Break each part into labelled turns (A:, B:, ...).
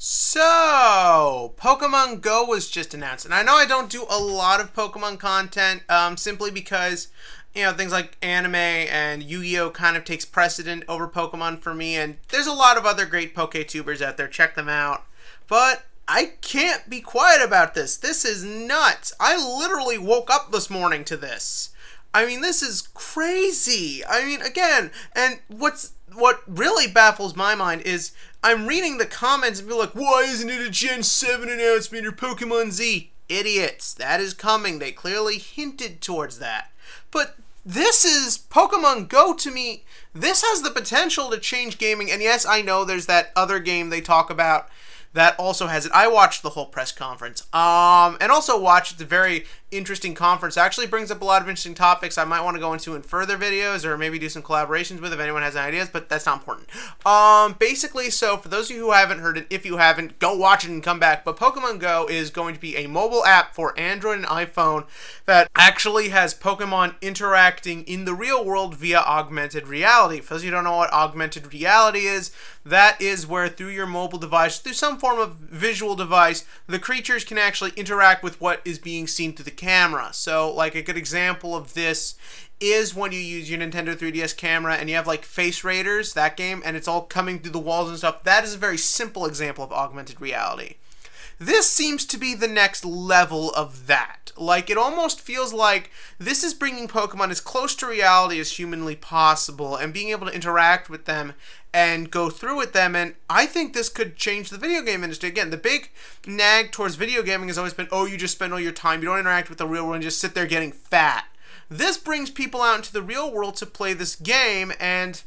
A: So, Pokemon Go was just announced, and I know I don't do a lot of Pokemon content, simply because, things like anime and Yu-Gi-Oh! Kind of takes precedent over Pokemon for me, and there's a lot of other great PokeTubers out there, check them out. But I can't be quiet about this. This is nuts. I literally woke up this morning to this. I mean, this is crazy. I mean, again, and what really baffles my mind is I'm reading the comments and be like, why isn't it a Gen 7 announcement or Pokemon Z? Idiots. That is coming. They clearly hinted towards that. But this is Pokemon Go to me. This has the potential to change gaming. And yes, I know there's that other game they talk about that also has it. I watched the whole press conference, and also watched the very interesting conference. It actually brings up a lot of interesting topics I might want to go into in further videos, or maybe do some collaborations with if anyone has any ideas, but that's not important. Basically, so for those of you who haven't heard it, if you haven't, go watch it and come back, but Pokemon Go is going to be a mobile app for Android and iPhone that actually has Pokemon interacting in the real world via augmented reality. For those of you who don't know what augmented reality is, that is where through your mobile device, through some form of visual device, the creatures can actually interact with what is being seen through the camera. So, like, a good example of this is when you use your Nintendo 3DS camera and you have, like, Face Raiders, that game, and it's all coming through the walls and stuff. That is a very simple example of augmented reality. This seems to be the next level of that. Like, it almost feels like this is bringing Pokemon as close to reality as humanly possible and being able to interact with them and go through with them, and I think this could change the video game industry. Again, the big nag towards video gaming has always been, oh, you just spend all your time, you don't interact with the real world, and just sit there getting fat. This brings people out into the real world to play this game, and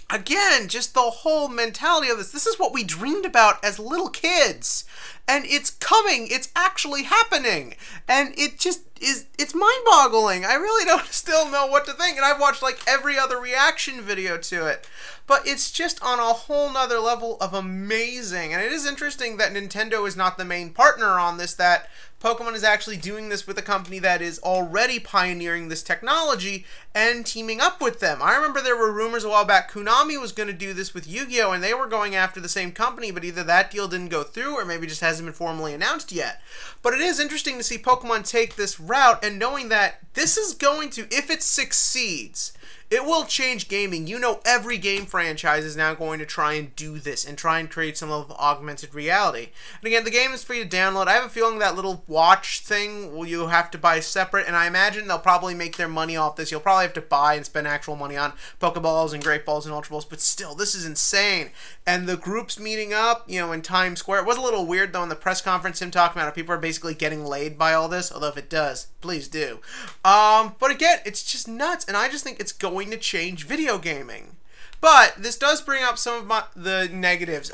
A: again, just the whole mentality of this. This is what we dreamed about as little kids. And it's coming. It's actually happening. And it just is, it's mind-boggling. I really don't still know what to think. And I've watched like every other reaction video to it. But it's just on a whole nother level of amazing. And it is interesting that Nintendo is not the main partner on this, that Pokemon is actually doing this with a company that is already pioneering this technology and teaming up with them. I remember there were rumors a while back Konami was going to do this with Yu-Gi-Oh! And they were going after the same company, but either that deal didn't go through or maybe just hasn't been formally announced yet. But it is interesting to see Pokemon take this route and knowing that this is going to, if it succeeds, it will change gaming. You know, every game franchise is now going to try and do this and try and create some level of augmented reality. And again, the game is free to download. I have a feeling that little watch thing will you have to buy separate, and I imagine they'll probably make their money off this. You'll probably have to buy and spend actual money on Pokeballs and Great Balls and Ultra Balls, but still, this is insane. And the groups meeting up, in Times Square. It was a little weird, though, in the press conference, him talking about how people are basically getting laid by all this, although if it does, please do. But again, it's just nuts, and I just think it's going to change video gaming. But this does bring up some of the negatives.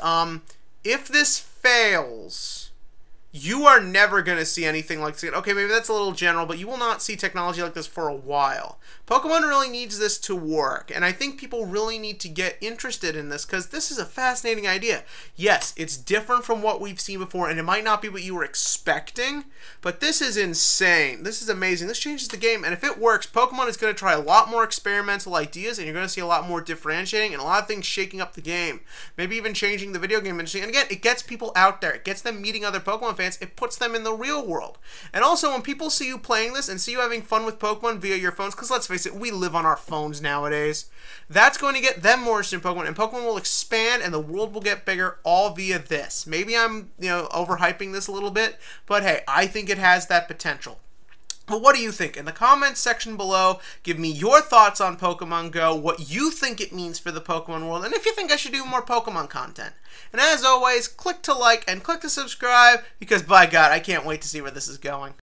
A: If this fails, you are never going to see anything like this. Okay, maybe that's a little general, but you will not see technology like this for a while. Pokemon really needs this to work, and I think people really need to get interested in this because this is a fascinating idea. Yes, it's different from what we've seen before, and it might not be what you were expecting, but this is insane. This is amazing. This changes the game, and if it works, Pokemon is going to try a lot more experimental ideas, and you're going to see a lot more differentiating and a lot of things shaking up the game. Maybe even changing the video game industry. And again, it gets people out there. It gets them meeting other Pokemon fans. It puts them in the real world. And also, when people see you playing this and see you having fun with Pokemon via your phones, because let's face it, we live on our phones nowadays, that's going to get them more interested in Pokemon, and Pokemon will expand and the world will get bigger all via this. Maybe I'm, overhyping this a little bit, but hey, I think it has that potential. But what do you think? In the comments section below, give me your thoughts on Pokemon Go, what you think it means for the Pokemon world, and if you think I should do more Pokemon content. And as always, click to like and click to subscribe, because by God, I can't wait to see where this is going.